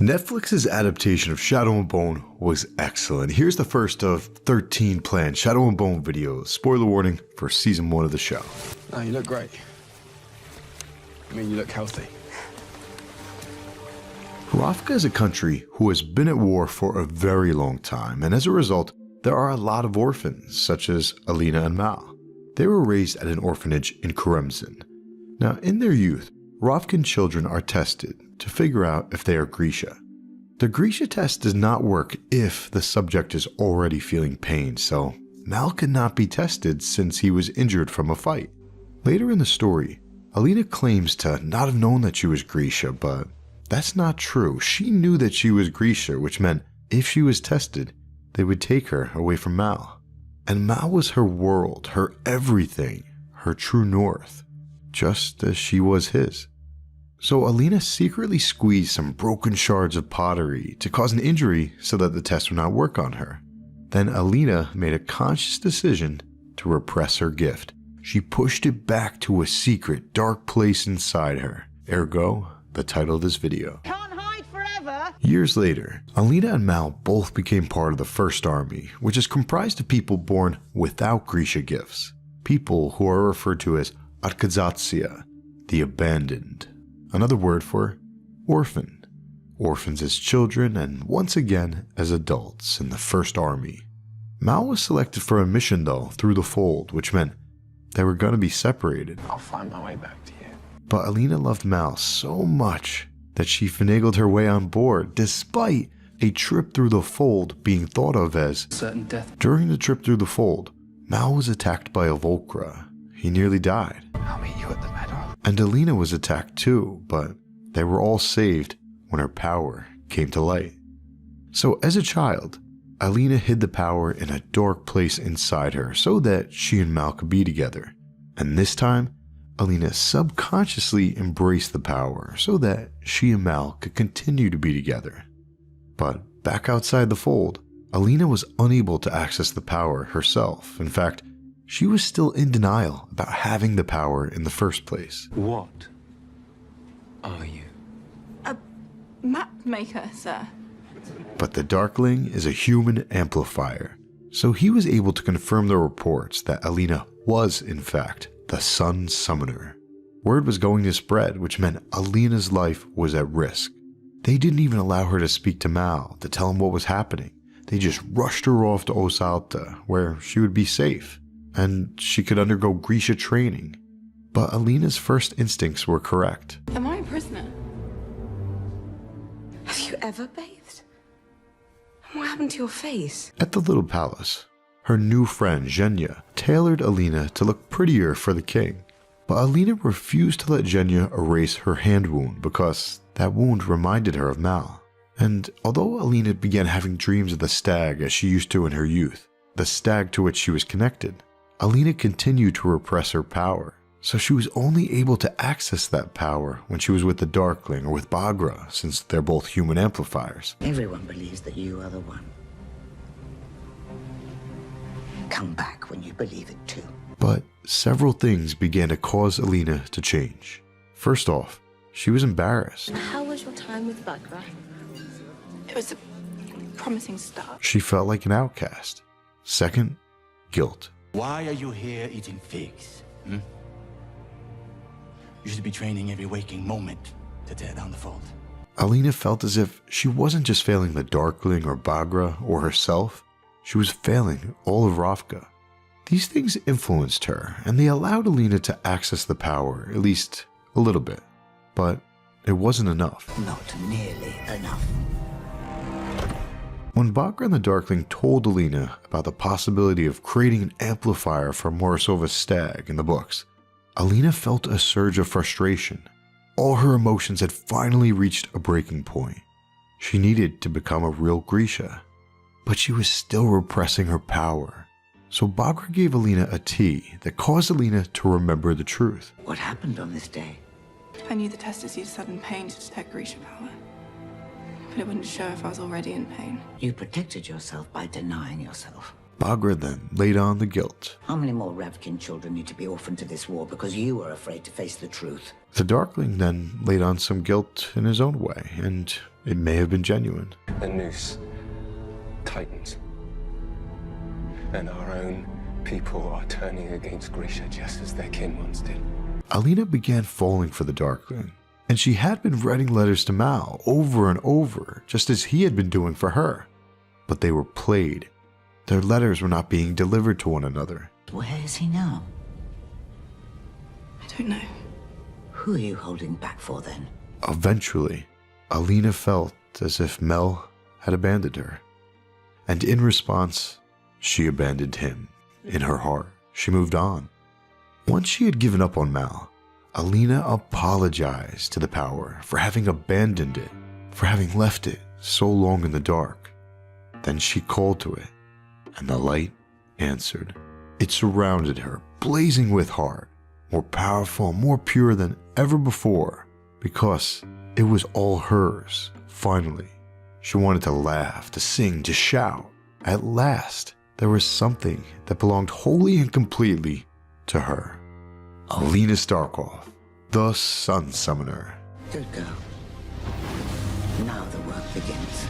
Netflix's adaptation of Shadow and Bone was excellent. Here's the first of 13 planned Shadow and Bone videos. Spoiler warning for season 1 of the show. Oh, you look great. I mean, you look healthy. Ravka is a country who has been at war for a very long time, and as a result, there are a lot of orphans, such as Alina and Mal. They were raised at an orphanage in Karemzin. Now, in their youth, Ravkan children are tested to figure out if they are Grisha. The Grisha test does not work if the subject is already feeling pain, so Mal could not be tested since he was injured from a fight. Later in the story, Alina claims to not have known that she was Grisha, but that's not true. She knew that she was Grisha, which meant if she was tested, they would take her away from Mal. And Mal was her world, her everything, her true north, just as she was his. So Alina secretly squeezed some broken shards of pottery to cause an injury so that the test would not work on her. Then Alina made a conscious decision to repress her gift. She pushed it back to a secret, dark place inside her. Ergo, the title of this video. Can't hide forever! Years later, Alina and Mal both became part of the First Army, which is comprised of people born without Grisha gifts. People who are referred to as Arkazatsia, the abandoned. Another word for orphan. Orphans as children and once again as adults in the First Army. Mal was selected for a mission though through the fold, which meant they were going to be separated. I'll find my way back to you. But Alina loved Mal so much that she finagled her way on board despite a trip through the fold being thought of as certain death. During the trip through the fold, Mal was attacked by a Volcra. He nearly died. I'll meet you at the meadow. And Alina was attacked too, but they were all saved when her power came to light. So as a child, Alina hid the power in a dark place inside her so that she and Mal could be together. And this time, Alina subconsciously embraced the power so that she and Mal could continue to be together. But back outside the fold, Alina was unable to access the power herself. In fact, she was still in denial about having the power in the first place. What are you? A map maker, sir. But the Darkling is a human amplifier, so he was able to confirm the reports that Alina was, in fact, the Sun Summoner. Word was going to spread, which meant Alina's life was at risk. They didn't even allow her to speak to Mal to tell him what was happening. They just rushed her off to Osalta, where she would be safe, and she could undergo Grisha training. But Alina's first instincts were correct. Am I a prisoner? Have you ever bathed? What happened to your face? At the little palace, her new friend Zhenya tailored Alina to look prettier for the king. But Alina refused to let Zhenya erase her hand wound because that wound reminded her of Mal. And although Alina began having dreams of the stag as she used to in her youth, the stag to which she was connected, Alina continued to repress her power, so she was only able to access that power when she was with the Darkling or with Baghra, since they're both human amplifiers. Everyone believes that you are the one. Come back when you believe it too. But several things began to cause Alina to change. First off, she was embarrassed. How was your time with Baghra? It was a promising start. She felt like an outcast. Second, guilt. Why are you here eating figs? You should be training every waking moment to tear down the fold. Alina felt as if she wasn't just failing the Darkling or Baghra or herself, she was failing all of Ravka. These things influenced her, and they allowed Alina to access the power, at least a little bit. But it wasn't enough. Not nearly enough. When Baghra and the Darkling told Alina about the possibility of creating an amplifier for Morisova's stag in the books, Alina felt a surge of frustration. All her emotions had finally reached a breaking point. She needed to become a real Grisha, but she was still repressing her power. So Baghra gave Alina a tea that caused Alina to remember the truth. What happened on this day? I knew the testers used sudden pain to detect Grisha power, but it wouldn't show if I was already in pain. You protected yourself by denying yourself. Bagra then laid on the guilt. How many more Ravkin children need to be orphaned to this war because you are afraid to face the truth? The Darkling then laid on some guilt in his own way, and it may have been genuine. The noose tightens, and our own people are turning against Grisha just as their kin once did. Alina began falling for the Darkling, and she had been writing letters to Mal over and over, just as he had been doing for her. But they were played. Their letters were not being delivered to one another. Where is he now? I don't know. Who are you holding back for then? Eventually, Alina felt as if Mel had abandoned her. And in response, she abandoned him. In her heart, she moved on. Once she had given up on Mal, Alina apologized to the Power for having abandoned it, for having left it so long in the dark. Then she called to it, and the light answered. It surrounded her, blazing with heart, more powerful, more pure than ever before, because it was all hers, finally. She wanted to laugh, to sing, to shout. At last, there was something that belonged wholly and completely to her. Alina Starkov, the Sun Summoner. Good girl. Now the work begins.